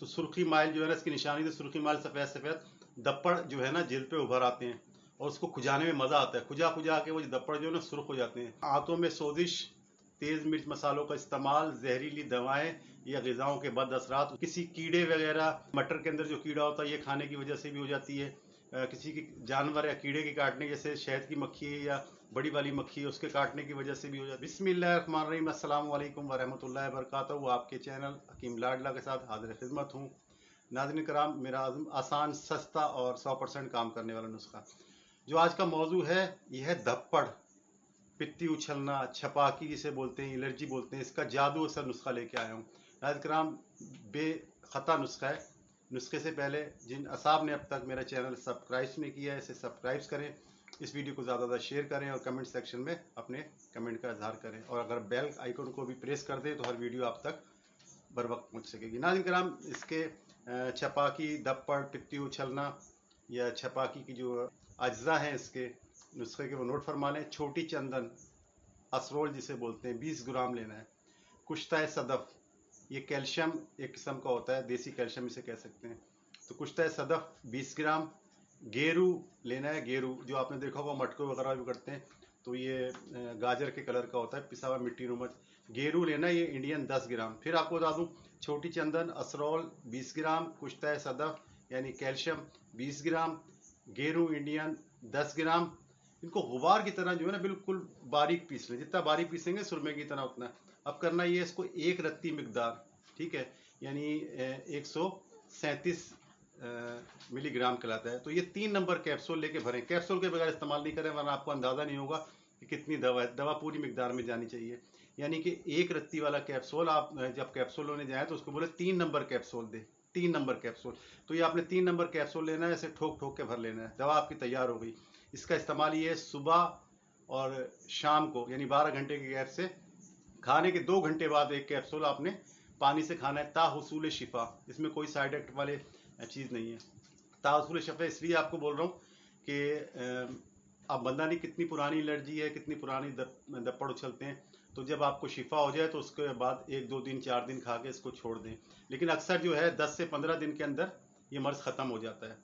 तो सुर्खी माइल जो है ना, इसकी निशानी तो सुर्खी माइल सफ़ेद सफ़ेद दप्पड़ जो है ना जल्द पे उभर आते हैं और उसको खुजाने में मज़ा आता है। खुजा खुजा के वो दप्पड़ जो है ना सुर्ख हो जाते हैं। आंतों में सोजिश, तेज़ मिर्च मसालों का इस्तेमाल, जहरीली दवाएं या ग़िज़ाओं के बद असरात, किसी कीड़े वगैरह, मटर के अंदर जो कीड़ा होता है ये खाने की वजह से भी हो जाती है। किसी की जानवर या कीड़े के काटने, जैसे शहद की मक्खी है या बड़ी वाली मक्खी है, उसके काटने की वजह से भी हो जाती है। बिस्मिल्लाहिर्रहमानिर्रहीम, अस्सलाम वालेकुम वरहमतुल्लाहि वबरकातुहू। आपके चैनल हकीम लाडला के साथ हाजिर खिदमत हूँ। नाज़रीन कराम, मेरा आसान, सस्ता और 100% काम करने वाला नुस्खा जो आज का मौजू है, यह है धप्पड़, पित्ती उछलना, छपाकी जिसे बोलते हैं, एलर्जी बोलते हैं। इसका जादू असर नुस्खा लेके आया हूँ। नाज़रीन कराम, बेखता नुस्खा है। नुस्खे से पहले जिन असाब ने अब तक मेरा चैनल सब्सक्राइब नहीं किया है, इसे सब्सक्राइब करें, इस वीडियो को ज़्यादा ज़्यादा शेयर करें और कमेंट सेक्शन में अपने कमेंट का इजहार करें। और अगर बेल आइकन को भी प्रेस कर दें तो हर वीडियो आप तक बर वक्त पहुँच सकेगी। नाज़रीन कराम, इसके छपाकी, दप्पड़, पित्ती उछलना या छपाकी की जो अज्जा हैं इसके नुस्खे के, वो नोट फरमा लें। छोटी चंदन, असरोल जिसे बोलते हैं, 20 ग्राम लेना है। कुश्ता सदफ, ये कैल्शियम एक किस्म का होता है, देसी कैल्शियम इसे कह सकते हैं। तो कुश्ता सदफ 20 ग्राम। गेरू लेना है, गेरू जो आपने देखा होगा मटकों वगैरह भी करते हैं, तो ये गाजर के कलर का होता है, पिसा हुआ मिट्टी नुमा। गेरू लेना है, ये इंडियन 10 ग्राम। फिर आपको बता दूं, छोटी चंदन, असरोल 20 ग्राम, कुश्ता सदफ यानी कैल्शियम 20 ग्राम, गेरू इंडियन 10 ग्राम। इनको गुबार की तरह जो है ना बिल्कुल बारीक पीस लें, जितना बारीक पीसेंगे सुरमे की तरह उतना। अब करना ये, इसको एक रत्ती मिकदार, ठीक है, यानी 137 मिलीग्राम कहलाता है। तो ये 3 नंबर कैप्सूल लेके भरें। कैप्सूल के बगैर इस्तेमाल नहीं करें, वरना आपको अंदाज़ा नहीं होगा कि कितनी दवा है। दवा पूरी मिकदार में जानी चाहिए, यानी कि एक रत्ती वाला कैप्सूल आप जब कैप्सूल लेने जाए तो उसको बोले 3 नंबर कैप्सूल दे, 3 नंबर कैप्सूल। तो ये आपने 3 नंबर कैप्सूल लेना है, इसे ठोक ठोक के भर लेना है। दवा आपकी तैयार हो गई। इसका इस्तेमाल ये सुबह और शाम को, यानी 12 घंटे के गैप से, खाने के 2 घंटे बाद एक कैप्सूल आपने पानी से खाना है, ताहुसूल शिफा। इसमें कोई साइड इफेक्ट वाले चीज़ नहीं है। ताहुसूल शिफा इसलिए आपको बोल रहा हूँ कि अब बंदा नहीं कितनी पुरानी एलर्जी है, कितनी पुरानी दप्पड़ उछलते हैं, तो जब आपको शिफा हो जाए तो उसके बाद 1-2 दिन 4 दिन खा के इसको छोड़ दें। लेकिन अक्सर जो है 10 से 15 दिन के अंदर ये मर्ज़ ख़त्म हो जाता है।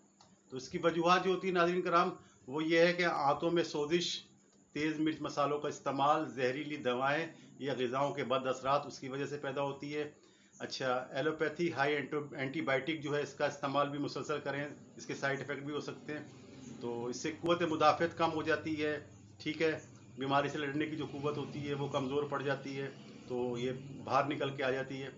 तो इसकी वजूहत जो होती है नाज़रीन कराम, वो ये है कि आंतों में सोजिश, तेज़ मिर्च मसालों का इस्तेमाल, जहरीली दवाएं या ग़िज़ाओं के बद असरात उसकी वजह से पैदा होती है। अच्छा, एलोपैथी हाई एंटीबायोटिक जो है, इसका इस्तेमाल भी मुसलसल करें, इसके साइड इफ़ेक्ट भी हो सकते हैं। तो इससे क़ुव्वत मुदाफ़त कम हो जाती है, ठीक है, बीमारी से लड़ने की जो क़ुव्वत होती है वो कमज़ोर पड़ जाती है, तो ये बाहर निकल के आ जाती है।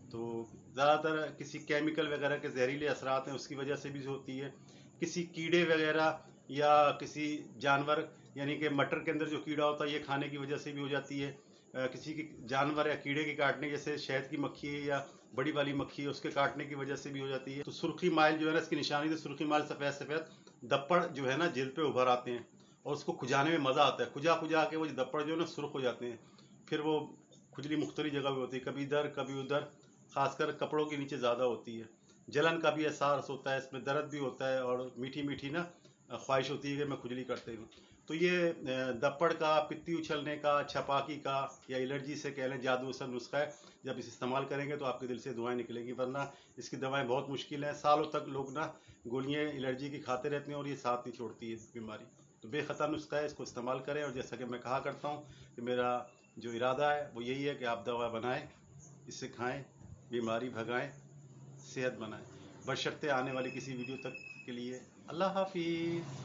तो ज़्यादातर किसी केमिकल वगैरह के जहरीले असरात हैं, उसकी वजह से भी होती है। किसी कीड़े वगैरह या किसी जानवर, यानी कि मटर के अंदर जो कीड़ा होता है ये खाने की वजह से भी हो जाती है। किसी की जानवर या कीड़े के काटने, जैसे शहद की मक्खी है या बड़ी वाली मक्खी है, उसके काटने की वजह से भी हो जाती है। तो सुर्खी माइल जो है ना, इसकी निशानी तो सुर्खी माइल सफ़ेद सफ़ेद दप्पड़ जो है ना जल्द पे उभर आते हैं और उसको खुजाने में मज़ा आता है। खुजा खुजा के वो दप्पड़ जो है ना सुर्ख हो जाते हैं। फिर वो खुजली मुख्तलिफ जगह पर होती है, कभी इधर कभी उधर, खासकर कपड़ों के नीचे ज़्यादा होती है। जलन का भी एहसास होता है, इसमें दर्द भी होता है और मीठी मीठी ना ख्वाहिश होती है कि मैं खुजली करते हूँ। तो ये दप्पड़ का, पित्ती उछलने का, छपाकी का या एलर्जी से कह लें, जादू असर नुस्खा है। जब इसे इस्तेमाल करेंगे तो आपके दिल से दुआएं निकलेगी, वरना इसकी दवाएं बहुत मुश्किल हैं। सालों तक लोग ना गोलियाँ एलर्जी की खाते रहते हैं और ये साथ नहीं छोड़ती है बीमारी। तो बेखतर नुस्खा है, इसको इस्तेमाल करें। और जैसा कि मैं कहा करता हूँ कि मेरा जो इरादा है वो यही है कि आप दवा बनाएँ, इसे खाएँ, बीमारी भगाएँ, सेहत बनाएँ। बशर्ते आने वाली किसी वीडियो तक के लिए अल्लाह हाफिज़।